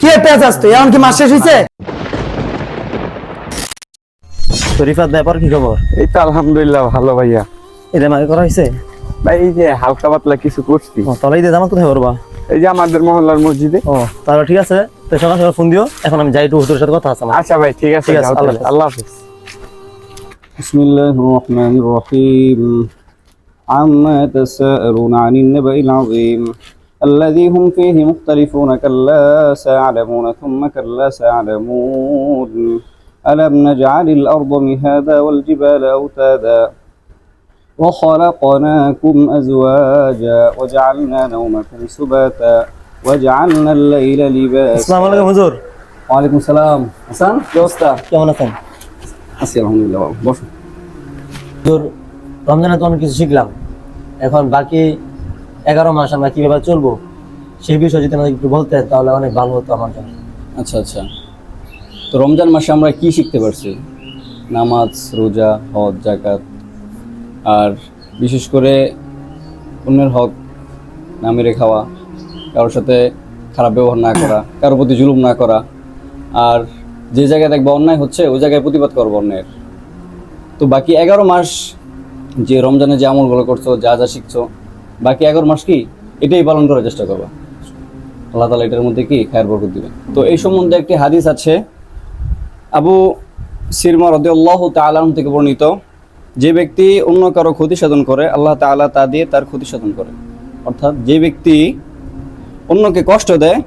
কি পেঁয়াজ আসতো এমন কি মাস শেষ হয়েছে? শরীফাত ব্যাপার কি খবর? এই তো আলহামদুলিল্লাহ ভালো ভাইয়া। এটা মাকে করা হয়েছে? ভাই এই যে হালকা পাতলা কিছু করছি। তাহলে ঈদের জামাত কোথায় করবা? এই যে আমাদের মহল্লার মসজিদে। ও তাহলে ঠিক আছে, তো সকাল সকাল ফোন দিও। এখন আমি যাই, একটু হুজুরের সাথে কথা আছে আমার। আচ্ছা ভাই ঠিক আছে, আল্লাহ হাফেজ। বিসমিল্লাহির রহমানির রহিম عما يتساءلون عن النبأ العظيم الذي هم فيه مختلفون كلا سيعلمون ثم كلا سيعلمون ألم نجعل الأرض مهادا والجبال أوتادا وخلقناكم أزواجا وجعلنا نومكم سباتا وجعلنا الليل لباسا আসসালামু আলাইকুম হুজুর। ওয়ালাইকুম সালাম। হাসান কি অবস্থা? কেমন আছেন? আছি আলহামদুলিল্লাহ। বসো। হুজুর, রমজানে তো অনেক কিছু শিখলাম। এখন বাকি 11 মাস আমরা কিভাবে চলবো সেই বিষয়ে যদি আমাদের একটু বলতেন তাহলে অনেক ভালো হতো আমার জন্য। আচ্ছা আচ্ছা, তো রমজান মাসে আমরা কি শিখতে পারছি? নামাজ, রোজা, হজ, যাকাত, আর বিশেষ করে অন্যের হক না মেরে খাওয়া, কারোর সাথে খারাপ ব্যবহার না করা, কারোর প্রতি জুলুম না করা, আর যে জায়গায় দেখবো অন্যায় হচ্ছে ওই জায়গায় প্রতিবাদ করবো অন্যায়ের। তো বাকি 11 মাস যে রমজানে যে আমলগুলো করছো, যা যা শিখছো, বাকি 11 মাস কি এটাই পালন করার চেষ্টা করবা। আল্লাহ তাআলা এটার মধ্যে কি খায়ের বরকত দিবেন। তো এই সম্বন্ধে একটি হাদিস আছে আবু সিরমা রাদিয়াল্লাহু তাআলা আনহু থেকে বর্ণিত, যে ব্যক্তি অন্য কারো ক্ষতি সাধন করে আল্লাহ তাআলা তা দিয়ে তার ক্ষতি সাধন করে। অর্থাৎ যে ব্যক্তি অন্যকে কষ্ট দেয়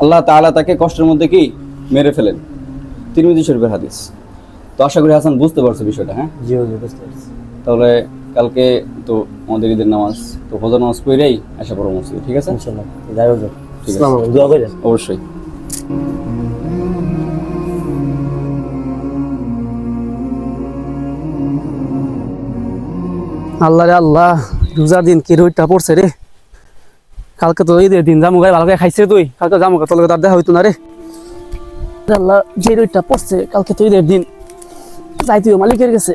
আল্লাহ তাআলা তাকে কষ্টের মধ্যে কি মেরে ফেলেন। তিরমিজি শরীফের হাদিস। তো আশা করি হাসান বুঝতে পারছো বিষয়টা। হ্যাঁ জি হুজুর, বুঝতে পারছি। তাহলে কালকে তো আমাদের ঈদের নামাজ, তো ফজর নামাজ পড়েই আশা করবো মসজিদে, ঠিক আছে? ইনশাআল্লাহ যাই হুজুর। ঠিক আছে, আসসালামু আলাইকুম, দোয়া করেন। অবশ্যই। আল্লাহ রে আল্লাহ, রোজার দিন কি রোদটা পড়ছে রে। কালকে তো ঈদের দিন জামু গায়ে ভালো করে খাইছে তুই, কালকে জামু গা তোর তার দেখা হইতো না রে। আল্লাহ, যে রোদটা পড়ছে কালকে তো ঈদের দিন, যাই তুই মালিকের গেছে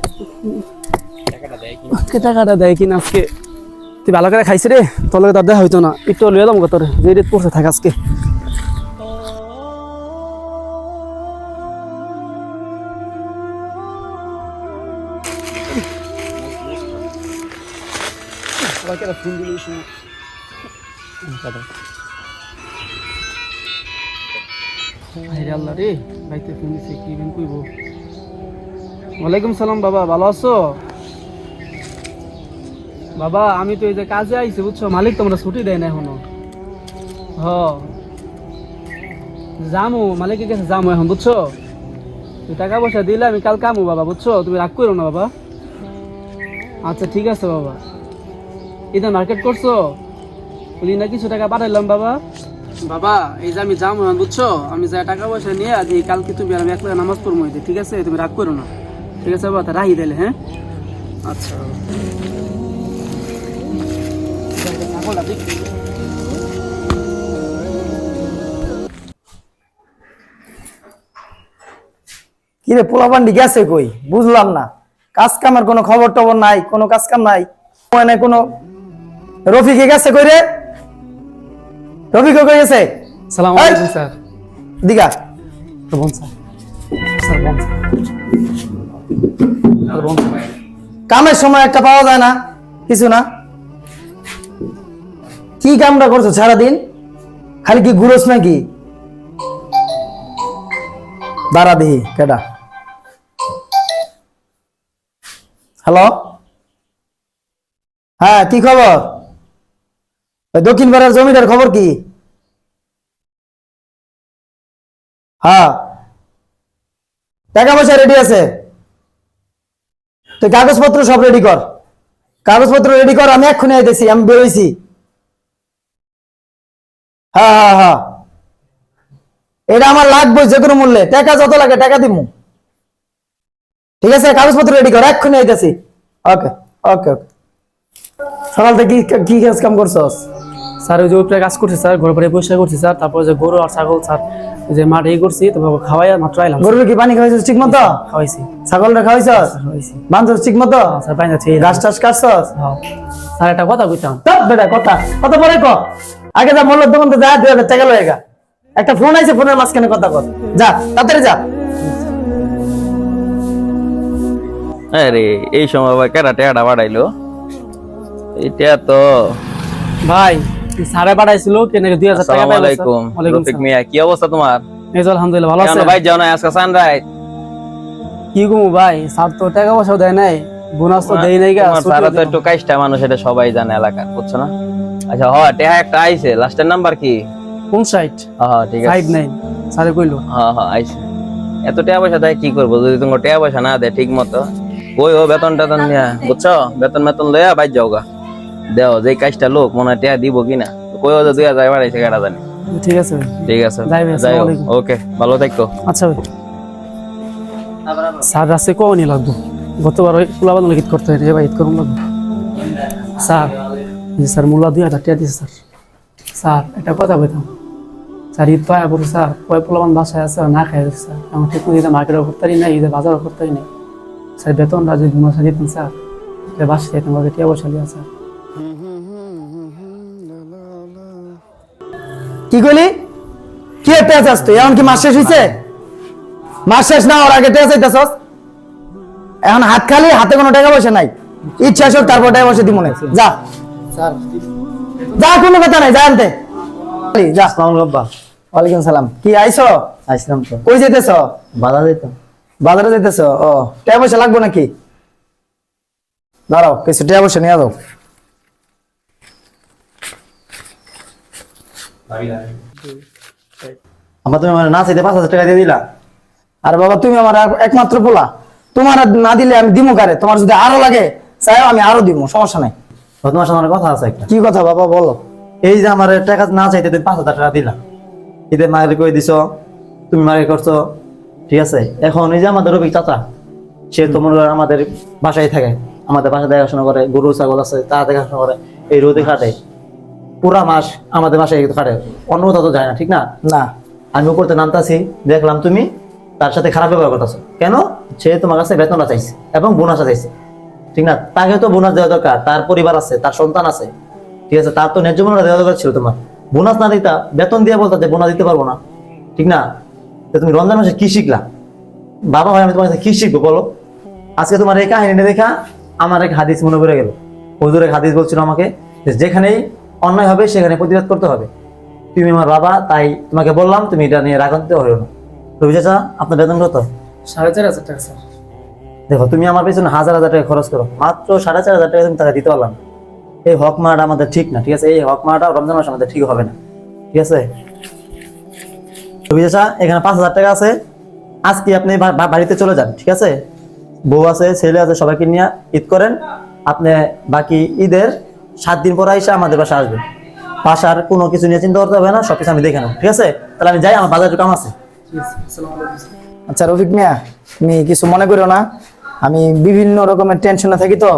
টাকাটা দেয় কিনা আজকে। তুই ভালো করে খাইছে রে, তোর তার দেখা হইতো না। একটু লইয়া যাবো তোর, যে রেট পড়ছে থাক আজকে। আল্লাহ রে, ভাইতে ফোন দিছে, কি বেন কইব। ওয়ালাইকুম সালাম বাবা, ভালো আছো? বাবা আমি তো এই যে কাজে আইছি বুঝছো, মালিক তোমরা ছুটি দেয় না এখনো। হ যামু, মালিকের কাছে যামু এখন বুঝছো। তুই টাকা পয়সা দিলে আমি কাল কামু বাবা, বুঝছো। তুমি রাগ করো না বাবা। আচ্ছা ঠিক আছে বাবা। এটা মার্কেট করছো? ওই না কিছু টাকা পাঠাইলাম বাবা। বাবা এই যে আমি যাবো বুঝছো, আমি যা টাকা পয়সা নিয়ে আজ কালকে তুমি আর আমি একলা নামাজ পড়বো, ঠিক আছে? তুমি রাগ করো না, ঠিক আছে বাবা? তা রাহি দিলে। হ্যাঁ আচ্ছা। কি রে পোলাপান্ডি গেছে কই বুঝলাম না। কাজ কামের কোনো খবর টবর নাই, কোনো কাজ কাম নাই, কোনো। রফিকে গেছে কই রে? রফিক কই গেছে? সালাম আলাইকুম স্যার। দিগা বলুন স্যার। স্যার বলুন স্যার। কামের সময় একটা পাওয়া যায় না, কিছু না। কি কামটা করছো সারাদিন? খালি কি ঘুরোস নাকি? দাঁড়া দেখি কেডা। হ্যালো, হ্যাঁ কি খবর? দক্ষিণ পাড়ার জমিটার খবর কি? হ্যাঁ টাকা পয়সা রেডি আছে, তুই কাগজপত্র সব রেডি কর। কাগজপত্র রেডি কর, আমি এক্ষুনি আইতেছি, আমি বেরোইছি। হ্যাঁ হ্যাঁ হ্যাঁ, এটা আমার লাগবে যে কোনো মূল্যে, টাকা যত লাগে টাকা দিব। ঠিক আছে, কাগজপত্র রেডি কর, এক্ষুনি আইতেছি। ওকে ওকে ওকে। সকাল থেকে কি কাজ কাম করছস? স্যার ওই যে উপরে কাজ করছি স্যার, ঘর বাড়ি পরিষ্কার করছি স্যার, তারপর যে গরু আর ছাগল স্যার ওই যে মাঠে করছি, তারপর খাওয়াই মাত্র আইলাম। গরুর কি পানি খাওয়াইছস ঠিক মতো? খাওয়াইছি। ছাগলটা খাওয়াইছস? খাওয়াইছি। বান্ধবস ঠিক মতো? স্যার বাইনা ছিল। ঘাস টাস কাটছস? স্যার একটা কথা কইতাম। বেটা কথা কত পরে ক, আগে যা মূল্য দোকান তো যা 2000 টাকা লয়েগা। একটা ফোন আইছে, ফোনের মাঝখানে কথা কর। যা তাড়াতাড়ি যা। আরে এই সময় আবার কেডা টেয়াটা বাড়াইলো? এটা তো ভাই সাড়ে পাঠাইছিল কেন 2000 টাকা আসসালামু পাইলো স্যার। আলাইকুম ওয়ালাইকুম রফিক সালাম। মিয়া, কি অবস্থা তোমার? এই তো আলহামদুলিল্লাহ ভালো কেন আছে ভাই যাও না আজকে সানরাইজ? কি গো ভাই স্যার তো টাকা পয়সা দেয় নাই, বোনাস তো দেই নাই গা। তোমার সারা তো একটু কাইষ্টা মানুষ, এটা সবাই জানে এলাকার, বুঝছো না? আচ্ছা টেহা একটা আইছে, লাস্টের নাম্বার কি? কোন সাইট? হ্যাঁ ঠিক আছে, 59 স্যারে কইলো। হ্যাঁ আইছে। এত টাকা পয়সা দেয় কি করবো যদি তোমার টাকা পয়সা না দেয় ঠিক মতো? ওই ও বেতন টেতন নিয়া, বুঝছো, বেতন লইয়া বাইর যাও গা। দেও যে কাজটা লোক মনে হয় টাকা দিব কিনা, কই ও যে 2000 বাড়াইছে কেডা জানি। ঠিক আছে ভাই। ঠিক আছে যাই ভাই, আসসালামু আলাইকুম। ওকে, ভালো থাকো। আচ্ছা ভাই। স্যার আছে কোনি লাগবো, গতবার ওই পোলা বাদন গীত করতে হয়, এবার ঈদ করুন লাগবো। স্যার স্যার মূল্য 2000 টাকা দিয়েছে স্যার। স্যার একটা কথা বলতাম স্যার, ঈদ পায় বলুন স্যার, ওই পোলা বান বাসায় আছে না খাই দিচ্ছে স্যার, আমার ঠিক ঈদে মার্কেটও করতেই নাই, ঈদে বাজারও করতেই নাই স্যার। বেতনটা যদি বোনাসা দিতেন স্যার, বাসায় যেতাম, ওকে টিয়া পয়সা দিয়ে স্যার। কি কইলি? কি পেঁয়াজ আস তুই? এখন কি মাস শেষ হইছে? মাস শেষ না ওর আগে টেয়া চাইতেছস? এখন হাত খালি, হাতে কোনো টাকা পয়সা নাই। ইচ্ছা শেষ হোক তারপর টাকা পয়সা দিব না। যা স্যার যা, কোনো কথা নাই, যা আনতে। যা। আসসালামু আলাইকুম আব্বা। ওয়ালাইকুম সালাম। কি আইছো? আসলাম তো, কই যেতেছ? বাধা দিতাম। বাজারে যেতেছ? ও, টাকা পয়সা লাগবে নাকি? দাঁড়াও, কিছু টাকা পয়সা নিয়ে দাও। আব্বা তুমি আমার না চাইতে 5000 টাকা দিয়ে দিলা। আর বাবা তুমি আমার একমাত্র পোলা, তোমার আর না দিলে আমি দিমু কারে? তোমার যদি আরো লাগে চাই আমি আরো দিব, সমস্যা নাই। তোমার সাথে আমার কথা আছে একটা। কি কথা বাবা বলো? এই যে আমার টাকা না চাইতে তুমি 5000 টাকা দিলা, ঈদের মায়ের কই দিছো, তুমি মারে করছো, ঠিক আছে? এখন এই যে আমাদের রবি চাচা, সে তোমার আমাদের বাসায় থাকে, আমাদের বাসায় দেখাশোনা করে, গরু ছাগল আছে তা দেখাশোনা করে, এই রোদে খাটে পুরা মাস, আমাদের বাসায় খাটে, অন্য কোথাও তো যায় না, ঠিক না? না, আমি উপরতে নামতাছি, দেখলাম তুমি তার সাথে খারাপ ব্যবহার করতেছো। কেন? সে তোমার কাছে বেতনটা চাইছে এবং বোনাসটা চাইছে, ঠিক না? তাকে তো বোনাস দেওয়া দরকার, তার পরিবার আছে, তার সন্তান আছে, ঠিক আছে? তার তো ন্যায্য বোনাস দেওয়া দরকার ছিল। তোমার বোনাস না দিতা, বেতন দিয়ে বলতা যে বোনাস দিতে পারবো না, ঠিক না? তো তুমি রমজান মাসে কি শিখলা? বাবা ভাই আমি তোমার কাছে কি শিখবো বলো? আজকে তোমার এই কাহিনীটা দেখা আমার এক হাদিস মনে পড়ে গেল। হুজুর এক হাদিস বলছিল আমাকে যে যেখানেই অন্যায় হবে সেখানে প্রতিবাদ করতে হবে। তুমি আমার বাবা, তাই তোমাকে বললাম তুমি এটা নিয়ে রাগান্বিত হইও না। রবি চাচা, আপনার বেতন কত? 4500 টাকা স্যার। দেখো তুমি আমার পেছনে 1000 টাকা খরচ করো, মাত্র 4500 টাকা তুমি টাকা দিতে পারলাম। এই হক মারাটা আমাদের ঠিক না, ঠিক আছে? এই হক মারাটা রমজান মাসে আমাদের ঠিক হবে না, ঠিক আছে? রবি চাচা, এখানে 5000 টাকা আছে, আজকে আপনি বাড়িতে চলে যান, ঠিক আছে? বউ আছে, ছেলে আছে, সবাইকে নিয়ে ঈদ করেন। আপনি বাকি ঈদের 7 দিন পর আইসা আমাদের বাসা আসবেন। বাসার কোনো কিছু নিয়ে চিন্তা করতে হবে না, সবকিছু আমি দেখে নেব, ঠিক আছে? তাহলে আমি যাই, আমার বাজারে কাম আছে। আচ্ছা রফিক মিয়া, তুমি কিছু মনে করো না, আমি বিভিন্ন রকমের টেনশনে থাকি তো,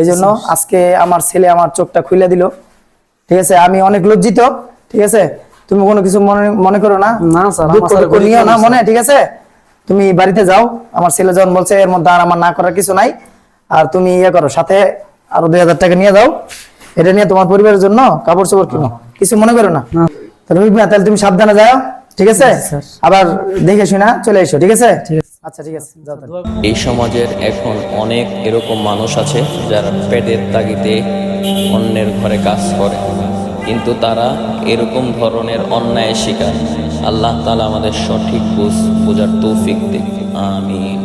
এই জন্য আজকে আমার ছেলে আমার চোখটা খুলে দিল, ঠিক আছে? আমি অনেক লজ্জিত, ঠিক আছে? তুমি কোনো কিছু মনে করো না, না স্যার, দুঃখ আমার স্যার টুক্ষ নিও না বলেছেন, মনে, ঠিক আছে? তুমি বাড়িতে যাও, আমার ছেলে যখন বলছে এর মধ্যে আর আমার না করার কিছু নাই, আর তুমি ইয়ে করো, সাথে আরো 2000 টাকা নিয়ে যাও, এটা নিয়ে তোমার পরিবারের জন্য কাপড় চোপড় কিনো, কিছু মনে করো না। তাহলে রফিক মিয়া, তাহলে তুমি সাবধানে যাও, ঠিক আছে? আবার দেখে শুনা চলে এসো, ঠিক আছে? আচ্ছা ঠিক আছে, যাও তাহলে। এই সমাজের এখন অনেক এরকম মানুষ আছে যারা পেটের তাগিদে অন্যের ঘরে কাজ করে, কিন্তু তারা এরকম ধরনের অন্যায় শিকার। আল্লাহ তাআলা আমাদের সঠিক বোঝার তৌফিক দিক। আমিন।